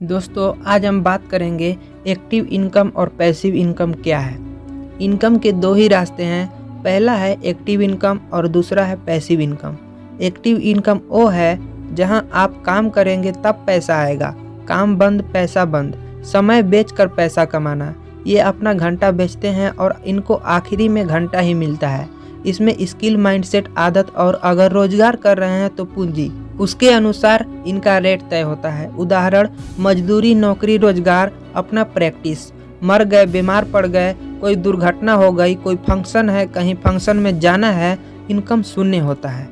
दोस्तों आज हम बात करेंगे एक्टिव इनकम और पैसिव इनकम क्या है। इनकम के दो ही रास्ते हैं, पहला है एक्टिव इनकम और दूसरा है पैसिव इनकम। एक्टिव इनकम वो है जहां आप काम करेंगे तब पैसा आएगा, काम बंद पैसा बंद, समय बेचकर पैसा कमाना। ये अपना घंटा बेचते हैं और इनको आखिरी में घंटा ही मिलता है। इसमें स्किल, माइंडसेट, आदत और अगर रोजगार कर रहे हैं तो पूंजी, उसके अनुसार इनका रेट तय होता है। उदाहरण, मजदूरी, नौकरी, रोजगार, अपना प्रैक्टिस। मर गए, बीमार पड़ गए, कोई दुर्घटना हो गई, कोई फंक्शन है, कहीं फंक्शन में जाना है, इनकम शून्य होता है।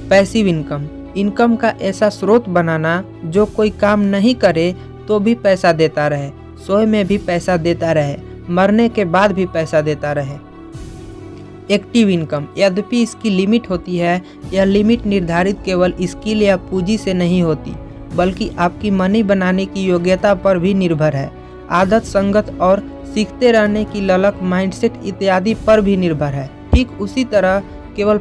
पैसिव इनकम, इनकम का ऐसा स्रोत बनाना जो कोई काम नहीं करे तो भी पैसा देता रहे, सोए में भी पैसा देता रहे, मरने के बाद भी पैसा देता रहे। एक्टिव इनकम, यद्यपि इसकी लिमिट होती है, यह लिमिट निर्धारित केवल स्किल या पूंजी से नहीं होती बल्कि आपकी मनी बनाने की योग्यता पर भी निर्भर है। आदत, संगत और सीखते रहने की ललक, माइंडसेट इत्यादि पर भी निर्भर है। ठीक उसी तरह केवल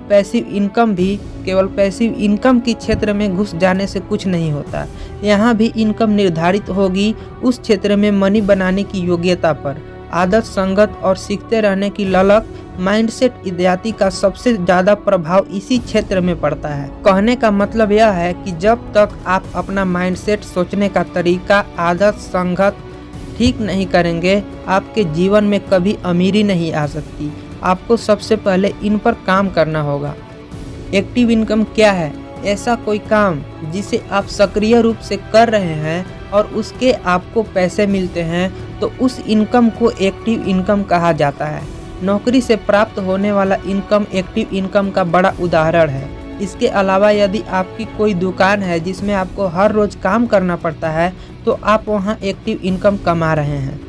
पैसिव इनकम की क्षेत्र में घुस जाने से कुछ नहीं होता। यहाँ भी इनकम निर्धारित होगी उस क्षेत्र में मनी बनाने की योग्यता पर। आदत, संगत और सीखते रहने की ललक, माइंडसेट इत्यादि का सबसे ज़्यादा प्रभाव इसी क्षेत्र में पड़ता है। कहने का मतलब यह है कि जब तक आप अपना माइंडसेट, सोचने का तरीका, आदत, संगत ठीक नहीं करेंगे, आपके जीवन में कभी अमीरी नहीं आ सकती। आपको सबसे पहले इन पर काम करना होगा। एक्टिव इनकम क्या है? ऐसा कोई काम जिसे आप सक्रिय रूप से कर रहे हैं और उसके आपको पैसे मिलते हैं तो उस इनकम को एक्टिव इनकम कहा जाता है। नौकरी से प्राप्त होने वाला इनकम एक्टिव इनकम का बड़ा उदाहरण है। इसके अलावा यदि आपकी कोई दुकान है जिसमें आपको हर रोज काम करना पड़ता है तो आप वहां एक्टिव इनकम कमा रहे हैं।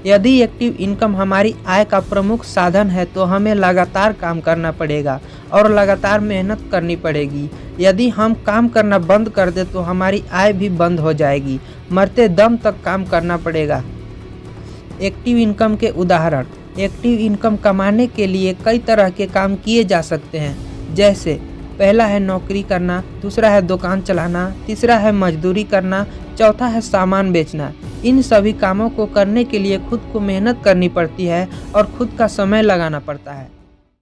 यदि एक्टिव इनकम हमारी आय का प्रमुख साधन है तो हमें लगातार काम करना पड़ेगा और लगातार मेहनत करनी पड़ेगी। यदि हम काम करना बंद कर दें तो हमारी आय भी बंद हो जाएगी। मरते दम तक काम करना पड़ेगा। एक्टिव इनकम के उदाहरण, एक्टिव इनकम कमाने के लिए कई तरह के काम किए जा सकते हैं। जैसे पहला है नौकरी करना, दूसरा है दुकान चलाना, तीसरा है मजदूरी करना, चौथा है सामान बेचना। इन सभी कामों को करने के लिए खुद को मेहनत करनी पड़ती है और खुद का समय लगाना पड़ता है।